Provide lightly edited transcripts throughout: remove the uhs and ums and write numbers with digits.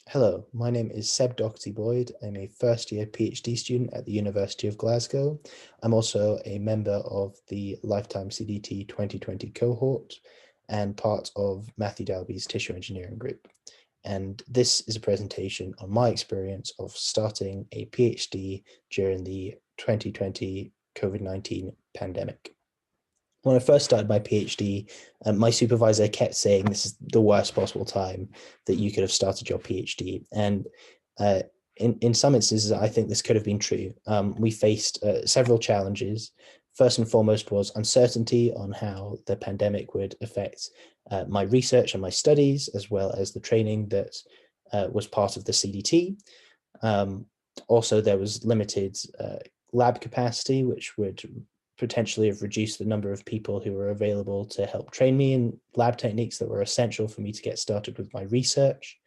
Hello, my name is Seb Doherty-Boyd. I'm a first-year PhD student at the University of Glasgow. I'm also a member of the lifETIME CDT 2020 cohort and part of Matthew Dalby's tissue engineering group. And this is a presentation on my experience of starting a PhD during the 2020 COVID-19 pandemic. When I first started my PhD, my supervisor kept saying this is the worst possible time that you could have started your PhD. And in some instances, I think this could have been true. We faced several challenges. First and foremost was uncertainty on how the pandemic would affect my research and my studies, as well as the training that was part of the CDT. Also, there was limited lab capacity, which would potentially have reduced the number of people who were available to help train me in lab techniques that were essential for me to get started with my research.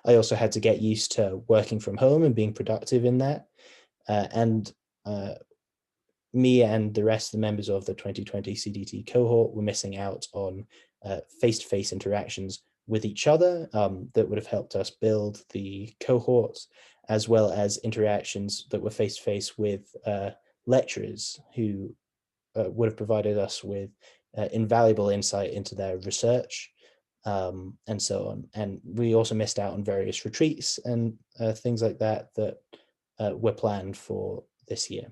I also had to get used to working from home and being productive in that. And me and the rest of the members of the 2020 CDT cohort were missing out on face-to-face interactions with each other that would have helped us build the cohort, as well as interactions that were face-to-face with lecturers who would have provided us with invaluable insight into their research and so on. And we also missed out on various retreats and things like that that were planned for this year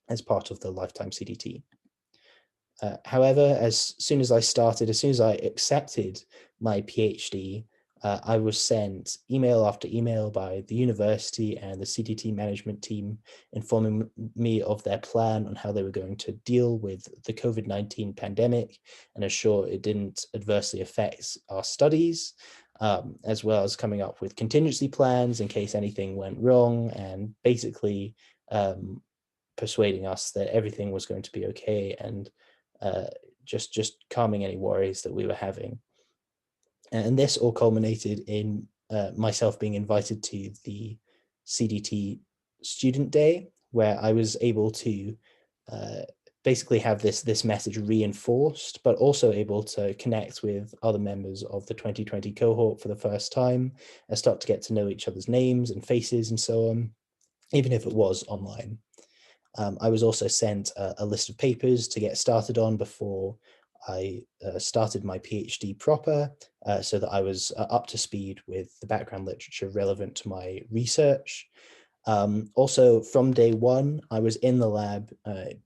as part of the lifETIME CDT. However, as soon as I accepted my PhD, I was sent email after email by the university and the CDT management team informing me of their plan on how they were going to deal with the COVID-19 pandemic and assure it didn't adversely affect our studies, as well as coming up with contingency plans in case anything went wrong, and basically persuading us that everything was going to be okay, and just calming any worries that we were having. And this all culminated in myself being invited to the CDT student day, where I was able to basically have this message reinforced, but also able to connect with other members of the 2020 cohort for the first time and start to get to know each other's names and faces and so on, even if it was online. I was also sent a list of papers to get started on before I started my PhD proper, so that I was up to speed with the background literature relevant to my research. Also, from day one, I was in the lab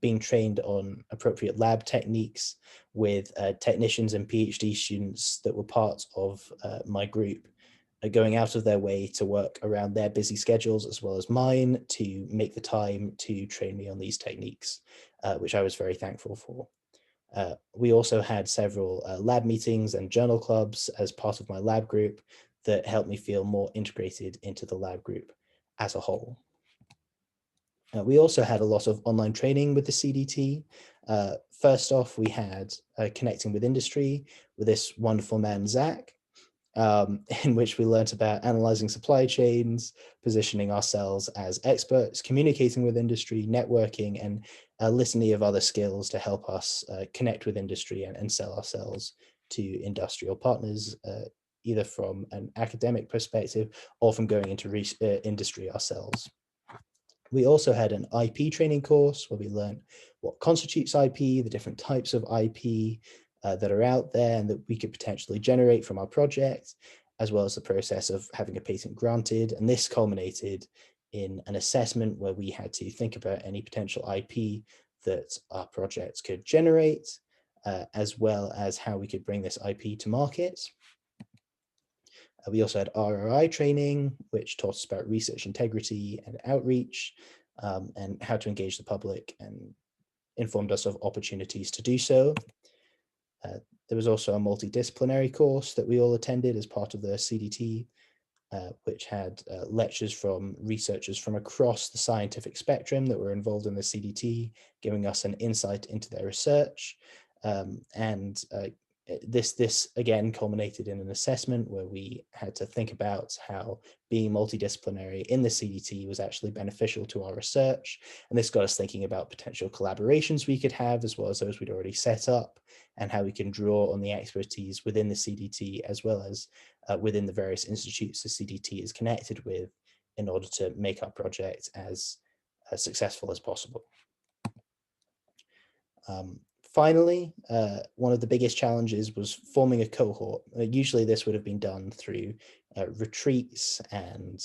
being trained on appropriate lab techniques with technicians and PhD students that were part of my group, going out of their way to work around their busy schedules as well as mine to make the time to train me on these techniques, which I was very thankful for. We also had several lab meetings and journal clubs as part of my lab group that helped me feel more integrated into the lab group as a whole. We also had a lot of online training with the CDT. First off, we had Connecting with Industry with this wonderful man, Zach, in which we learnt about analyzing supply chains, positioning ourselves as experts, communicating with industry, networking, and a litany of other skills to help us connect with industry and sell ourselves to industrial partners, either from an academic perspective or from going into industry ourselves. We also had an IP training course where we learned what constitutes IP, the different types of IP that are out there and that we could potentially generate from our project, as well as the process of having a patent granted. And this culminated in an assessment where we had to think about any potential IP that our projects could generate, as well as how we could bring this IP to market. We also had RRI training, which taught us about research integrity and outreach, and how to engage the public, and informed us of opportunities to do so. There was also a multidisciplinary course that we all attended as part of the CDT, which had lectures from researchers from across the scientific spectrum that were involved in the CDT, giving us an insight into their research, and this again culminated in an assessment where we had to think about how being multidisciplinary in the CDT was actually beneficial to our research. And this got us thinking about potential collaborations we could have, as well as those we'd already set up, and how we can draw on the expertise within the CDT, as well as within the various institutes the CDT is connected with, in order to make our project as successful as possible. Finally, one of the biggest challenges was forming a cohort. Usually this would have been done through retreats and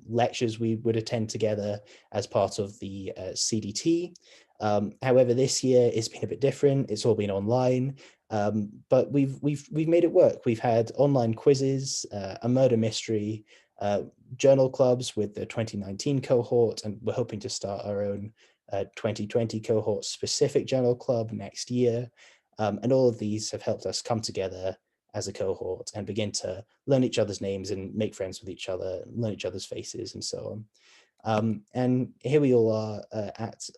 lectures we would attend together as part of the CDT. However, this year it's been a bit different. It's all been online, but we've made it work. We've had online quizzes, a murder mystery, journal clubs with the 2019 cohort, and we're hoping to start our own 2020 cohort specific journal club next year. And all of these have helped us come together as a cohort and begin to learn each other's names and make friends with each other, learn each other's faces and so on. And here we all are at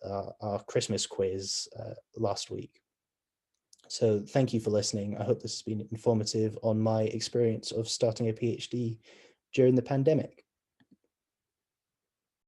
our Christmas quiz last week. So thank you for listening. I hope this has been informative on my experience of starting a PhD during the pandemic.